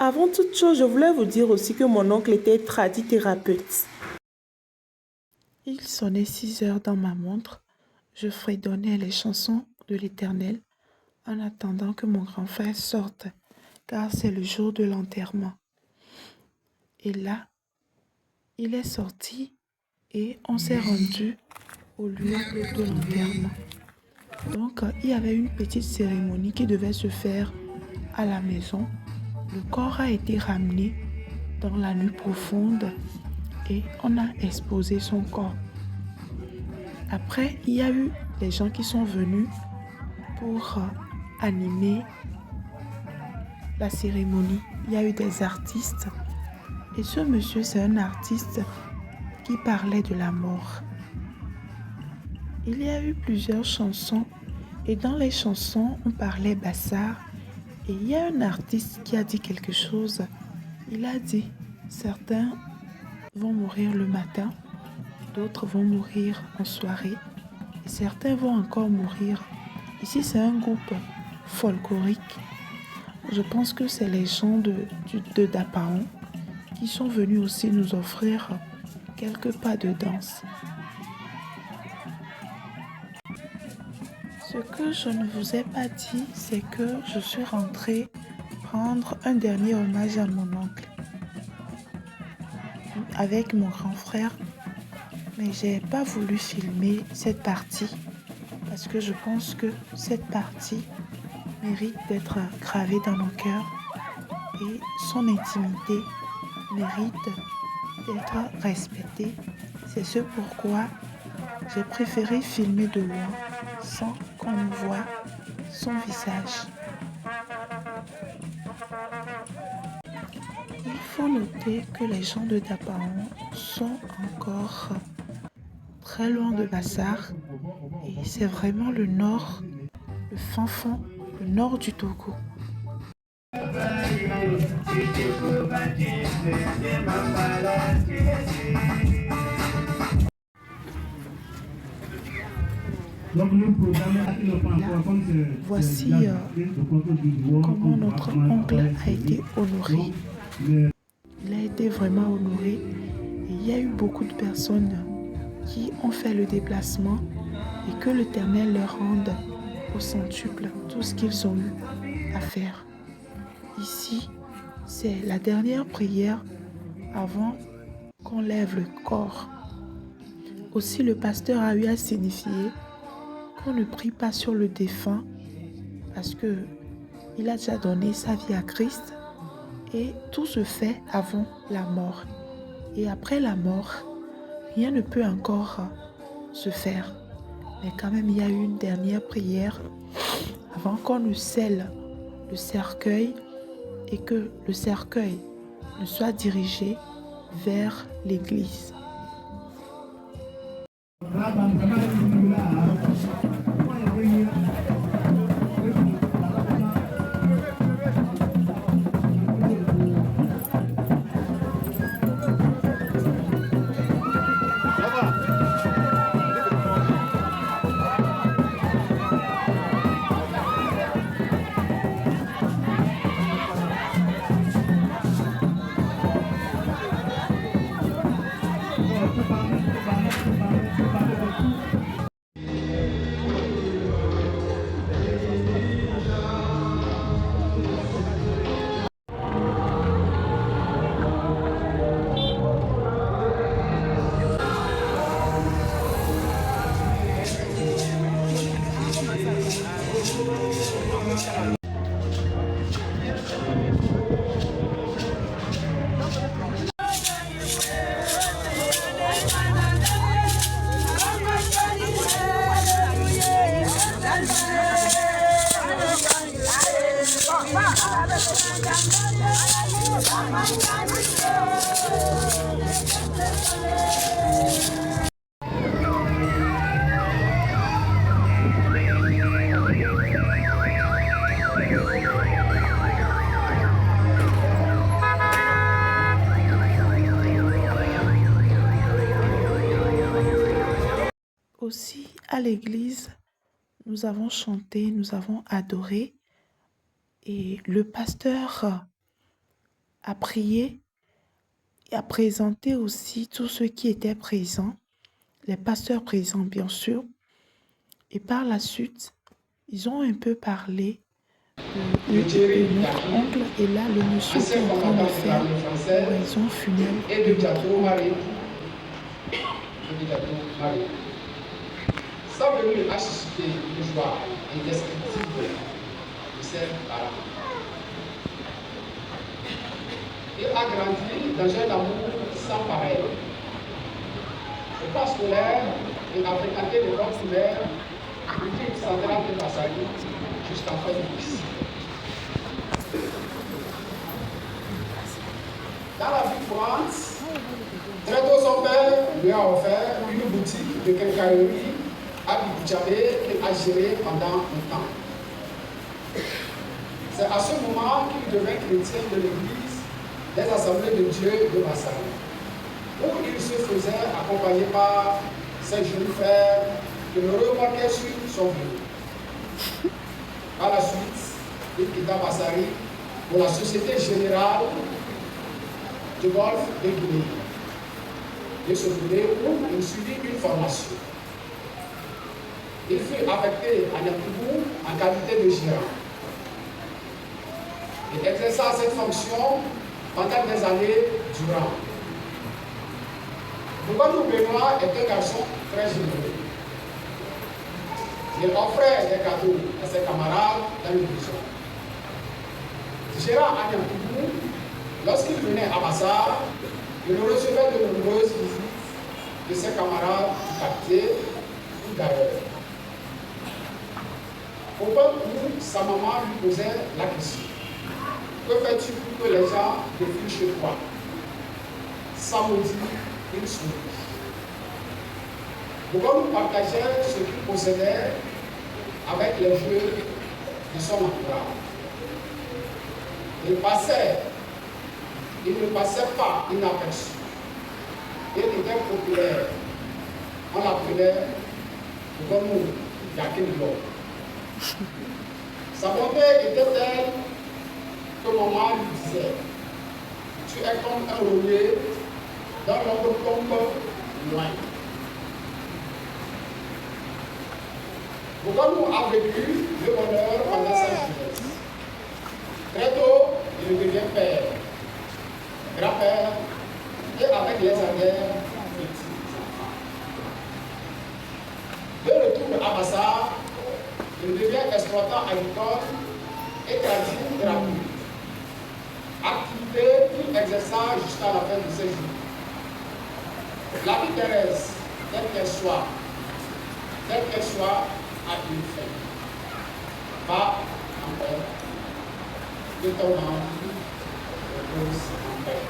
Avant toute chose, je voulais vous dire aussi que mon oncle était tradithérapeute. Il sonnait 6 heures dans ma montre. Je fredonnais les chansons de l'Éternel en attendant que mon grand frère sorte, car c'est le jour de l'enterrement. Et là, il est sorti et on s'est rendu au lieu de l'enterrement. Donc, il y avait une petite cérémonie qui devait se faire à la maison. Le corps a été ramené dans la nuit profonde et on a exposé son corps. Après, il y a eu des gens qui sont venus pour animer la cérémonie. Il y a eu des artistes. Et ce monsieur, c'est un artiste qui parlait de la mort. Il y a eu plusieurs chansons. Et dans les chansons, on parlait Bassar. Et il y a un artiste qui a dit quelque chose. Il a dit, certains vont mourir le matin, d'autres vont mourir en soirée, et certains vont encore mourir. Ici, c'est un groupe folklorique. Je pense que c'est les gens de Dapaon qui sont venus aussi nous offrir quelques pas de danse. Ce que je ne vous ai pas dit, c'est que je suis rentrée rendre un dernier hommage à mon oncle avec mon grand frère, mais j'ai pas voulu filmer cette partie parce que je pense que cette partie mérite d'être gravée dans nos cœurs et son intimité mérite d'être respectée. C'est ce pourquoi j'ai préféré filmer de loin sans qu'on voie son visage. Il faut noter que les gens de Dapaon sont encore très loin de Bassar et c'est vraiment le nord, le fin fond, le nord du Togo. Là, voici comment notre oncle a été honoré. Il a été vraiment honoré et il y a eu beaucoup de personnes qui ont fait le déplacement et que l'Éternel leur rende au centuple tout ce qu'ils ont eu à faire. Ici, c'est la dernière prière avant qu'on lève le corps. Aussi, le pasteur a eu à signifier qu'on ne prie pas sur le défunt parce qu'il a déjà donné sa vie à Christ et tout se fait avant la mort. Et après la mort, rien ne peut encore se faire. Mais quand même, il y a eu une dernière prière avant qu'on ne scelle le cercueil et que le cercueil ne soit dirigé vers l'église. Aussi, à l'église, nous avons chanté, nous avons adoré et le pasteur a prié et a présenté aussi tous ceux qui étaient présents, les pasteurs présents bien sûr. Et par la suite, ils ont un peu parlé de notre oncle. Et là, le monsieur était en train de faire l'oraison funèbre de notre oncle. Sa venue a suscité une joie indescriptible de ses parents. Il a grandi dans un amour sans pareil. Au pas scolaire, il a fréquenté l'école primaire du central de Bassali jusqu'à fin du lycée. Dans la vie courante, très tôt son père lui a offert une boutique de quincaillerie à Bibouchabé qu'il a gérée pendant un temps. C'est à ce moment qu'il devint chrétien de l'église des Assemblées de Dieu de Bassali, où il se faisait accompagner par ses jeunes frères qui le remarquaient sur son bureau. Par la suite, il quitta Bassali pour la Société Générale du Golfe de Guinée. De ce côté où il suivit une formation. Il fut affecté à Nyakoubou en qualité de gérant. Il exerça cette fonction pendant des années durant. Boubanou Benoît est un garçon très généreux. Il offrait des cadeaux à ses camarades dans le prison. Gérant à Nyakoubou, lorsqu'il venait à Bassar, il recevait de nombreuses visites de ses camarades du quartier ou d'ailleurs. Au point où sa maman lui posait la question: que fais-tu pour que les gens défilent chez toi? Sans me dire, il sourit. Boubanou partageait ce qu'il possédait avec les jeux de son entourage. Il ne passait pas inaperçu. Il était populaire. On l'appelait Boubanou Yakinlo. Sa bonté était telle que maman lui disait: tu es comme un roulier dans l'ombre tombe loin. Boubanou a vécu le bonheur pendant sa jeunesse. Très tôt, il devient père, grand-père, et avec les arrières, petits-enfants. De retour à Bassar, il devient exploitant agricole et tradition gratuite. Activité qu'il exerça jusqu'à la fin de ses jours. La vie terrestre, telle qu'elle soit, a une fin. Va en paix. Que ton âme repose en paix.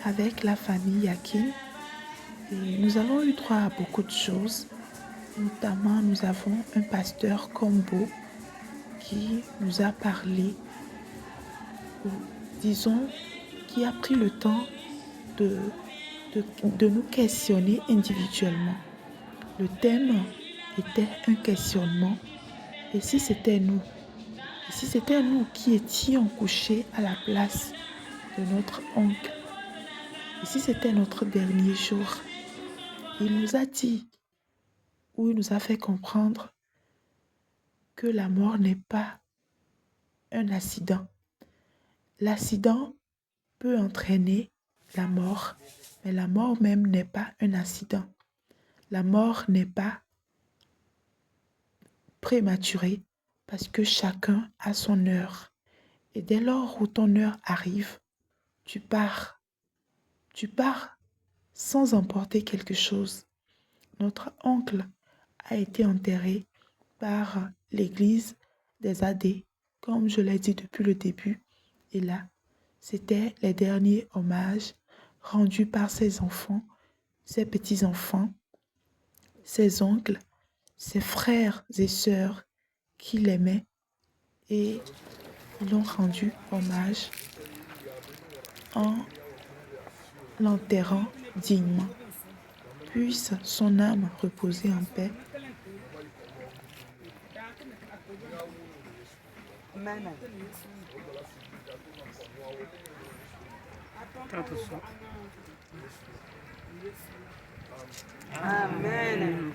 Avec la famille Yakin, et nous avons eu droit à beaucoup de choses. Notamment, nous avons un pasteur Combo qui nous a parlé ou disons, qui a pris le temps de, de nous questionner individuellement. Le thème était un questionnement. Et si c'était nous? Et si c'était nous qui étions couchés à la place de notre oncle? Et si c'était notre dernier jour? Il nous a dit, ou il nous a fait comprendre que la mort n'est pas un accident. L'accident peut entraîner la mort, mais la mort même n'est pas un accident. La mort n'est pas prématurée parce que chacun a son heure. Et dès lors où ton heure arrive, tu pars. Tu pars sans emporter quelque chose. Notre oncle a été enterré par l'église des AD, comme je l'ai dit depuis le début. Et là, c'était les derniers hommages rendus par ses enfants, ses petits-enfants, ses oncles, ses frères et sœurs qui l'aimaient et ils l'ont rendu hommage en l'enterrant dignement. Puisse son âme reposer en paix. Amen. Amen.